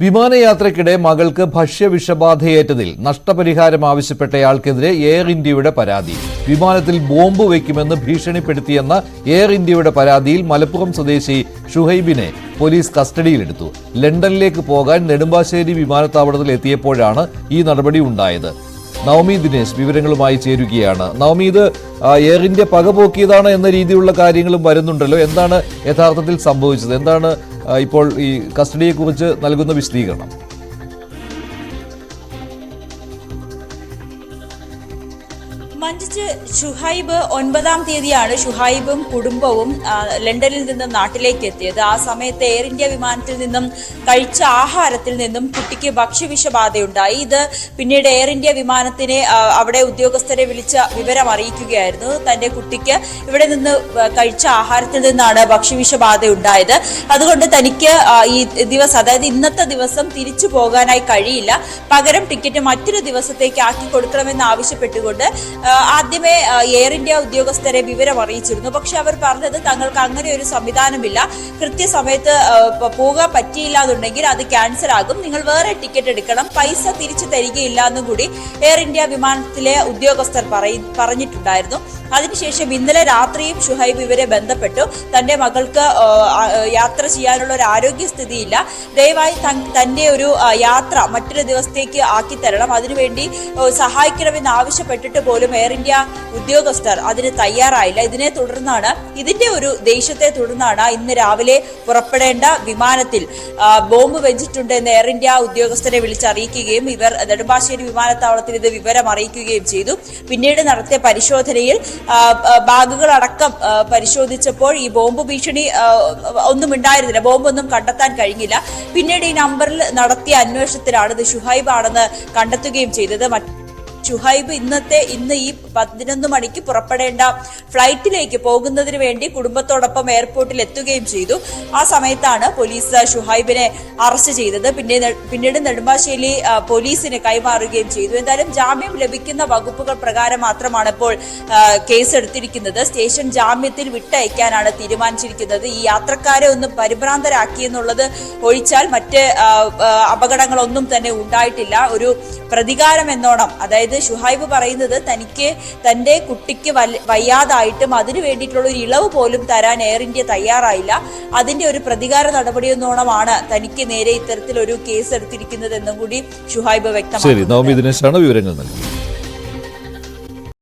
വിമാനയാത്രയ്ക്കിടെ മകൾക്ക് ഭക്ഷ്യവിഷബാധയേറ്റതിൽ നഷ്ടപരിഹാരം ആവശ്യപ്പെട്ടയാൾക്കെതിരെ എയർ ഇന്ത്യയുടെ പരാതി. വിമാനത്തിൽ ബോംബ് വയ്ക്കുമെന്ന് ഭീഷണിപ്പെടുത്തിയെന്ന എയർ ഇന്ത്യയുടെ പരാതിയിൽ മലപ്പുറം സ്വദേശി ഷുഹൈബിനെ പോലീസ് കസ്റ്റഡിയിലെടുത്തു. ലണ്ടനിലേക്ക് പോകാൻ നെടുമ്പാശ്ശേരി വിമാനത്താവളത്തിൽ എത്തിയപ്പോഴാണ് ഈ നടപടി ഉണ്ടായത്. നവമി ദിനേശ് വിവരങ്ങളുമായി ചേരുകയാണ്. നവമി, ഇത് എയർ ഇന്ത്യ പകപോക്കിയതാണ് എന്ന രീതിയിലുള്ള കാര്യങ്ങളും വരുന്നുണ്ടല്ലോ. എന്താണ് യഥാർത്ഥത്തിൽ സംഭവിച്ചത്? എന്താണ് ഇപ്പോൾ ഈ കസ്റ്റഡിയെക്കുറിച്ച് നൽകുന്ന വിശദീകരണം? മഞ്ജിച്ച്, ഷുഹൈബ് 9-ാം തീയതിയാണ് ഷുഹൈബും കുടുംബവും ലണ്ടനിൽ നിന്നും നാട്ടിലേക്ക് എത്തിയത്. ആ സമയത്ത് എയർ ഇന്ത്യ വിമാനത്തിൽ നിന്നും കഴിച്ച ആഹാരത്തിൽ നിന്നും കുട്ടിക്ക് ഭക്ഷ്യവിഷബാധയുണ്ടായി. ഇത് പിന്നീട് എയർ ഇന്ത്യ വിമാനത്തിനെ അവിടെ ഉദ്യോഗസ്ഥരെ വിളിച്ച വിവരം അറിയിക്കുകയായിരുന്നു. തന്റെ കുട്ടിക്ക് ഇവിടെ നിന്ന് കഴിച്ച ആഹാരത്തിൽ നിന്നാണ് ഭക്ഷ്യവിഷബാധ ഉണ്ടായത്. അതുകൊണ്ട് തനിക്ക് ഈ ദിവസം, അതായത് ഇന്നത്തെ ദിവസം തിരിച്ചു പോകാനായി കഴിയില്ല, പകരം ടിക്കറ്റ് മറ്റൊരു ദിവസത്തേക്ക് ആക്കി കൊടുക്കണമെന്ന് ആവശ്യപ്പെട്ടുകൊണ്ട് ആദ്യമേ എയർ ഇന്ത്യ ഉദ്യോഗസ്ഥരെ വിവരം അറിയിച്ചിരുന്നു. പക്ഷെ അവർ പറഞ്ഞത് തങ്ങൾക്ക് അങ്ങനെ ഒരു സംവിധാനമില്ല, കൃത്യസമയത്ത് പോകാൻ പറ്റിയില്ല എന്നുണ്ടെങ്കിൽ അത് ക്യാൻസൽ ആകും, നിങ്ങൾ വേറെ ടിക്കറ്റ് എടുക്കണം, പൈസ തിരിച്ചു തരികയില്ല എന്നും കൂടി എയർ ഇന്ത്യ വിമാനത്തിലെ ഉദ്യോഗസ്ഥർ പറഞ്ഞിട്ടുണ്ടായിരുന്നു. അതിനുശേഷം ഇന്നലെ രാത്രിയും ഷുഹൈബ് ഇവരെ ബന്ധപ്പെട്ടു. തന്റെ മകൾക്ക് യാത്ര ചെയ്യാനുള്ള ഒരു ആരോഗ്യസ്ഥിതിയില്ല, ദയവായി തന്റെ ഒരു യാത്ര മറ്റൊരു ദിവസത്തേക്ക് ആക്കി തരണം, അതിനുവേണ്ടി സഹായിക്കണമെന്ന് ആവശ്യപ്പെട്ടിട്ട് പോലും എയർ ഇന്ത്യ ഉദ്യോഗസ്ഥർ അതിന് തയ്യാറായില്ല. ഇതിന്റെ ഒരു ദേഷ്യത്തെ തുടർന്നാണ് ഇന്ന് രാവിലെ പുറപ്പെടേണ്ട വിമാനത്തിൽ ബോംബ് വെച്ചിട്ടുണ്ട് എന്ന് എയർ ഇന്ത്യ ഉദ്യോഗസ്ഥരെ വിളിച്ചറിയിക്കുകയും ഇവർ നെടുമ്പാശ്ശേരി വിമാനത്താവളത്തിൽ ഇത് വിവരം അറിയിക്കുകയും ചെയ്തു. പിന്നീട് നടത്തിയ പരിശോധനയിൽ ബാഗുകളടക്കം പരിശോധിച്ചപ്പോൾ ഈ ബോംബ് ഭീഷണി ഒന്നും ഉണ്ടായിരുന്നില്ല, ബോംബൊന്നും കണ്ടെത്താൻ കഴിഞ്ഞില്ല. പിന്നീട് ഈ നമ്പറിൽ നടത്തിയ അന്വേഷണത്തിലാണ് ഇത് ഷുഹൈബ് ആണെന്ന് കണ്ടെത്തുകയും ചെയ്തത്. ഷുഹൈബ് ഇന്ന് ഈ 11 മണിക്ക് പുറപ്പെടേണ്ട ഫ്ലൈറ്റിലേക്ക് പോകുന്നതിന് വേണ്ടി കുടുംബത്തോടൊപ്പം എയർപോർട്ടിൽ എത്തുകയും ചെയ്തു. ആ സമയത്താണ് പോലീസ് ഷുഹൈബിനെ അറസ്റ്റ് ചെയ്തത്. പിന്നീട് നെടുമ്പാശ്ശേരി പോലീസിന് കൈമാറുകയും ചെയ്തു. എന്തായാലും ജാമ്യം ലഭിക്കുന്ന വകുപ്പുകൾ പ്രകാരം മാത്രമാണ് ഇപ്പോൾ കേസ് എടുത്തിരിക്കുന്നത്. സ്റ്റേഷൻ ജാമ്യത്തിൽ വിട്ടയക്കാനാണ് തീരുമാനിച്ചിരിക്കുന്നത്. ഈ യാത്രക്കാരെ ഒന്ന് പരിഭ്രാന്തരാക്കിയെന്നുള്ളത് ഒഴിച്ചാൽ മറ്റ് അപകടങ്ങളൊന്നും തന്നെ ഉണ്ടായിട്ടില്ല. ഒരു പ്രതികാരം എന്നോണം, അതായത് ഷുഹൈബ് പറയുന്നത് തനിക്ക് തന്റെ കുട്ടിക്ക് വയ്യാതായിട്ടും അതിനു വേണ്ടിയിട്ടുള്ള ഒരു ഇളവ് പോലും തരാൻ എയർ ഇന്ത്യ തയ്യാറായില്ല. അതിന്റെ ഒരു പ്രതികാര നടപടിയെന്നോണമാണ് തനിക്ക് നേരെ ഇത്തരത്തിലൊരു കേസ് എടുത്തിരിക്കുന്നത് എന്നും കൂടി ഷുഹൈബ് വ്യക്തമാക്കി. നവമി ദിനേശാണ് വിവരങ്ങൾ നൽകിയത്.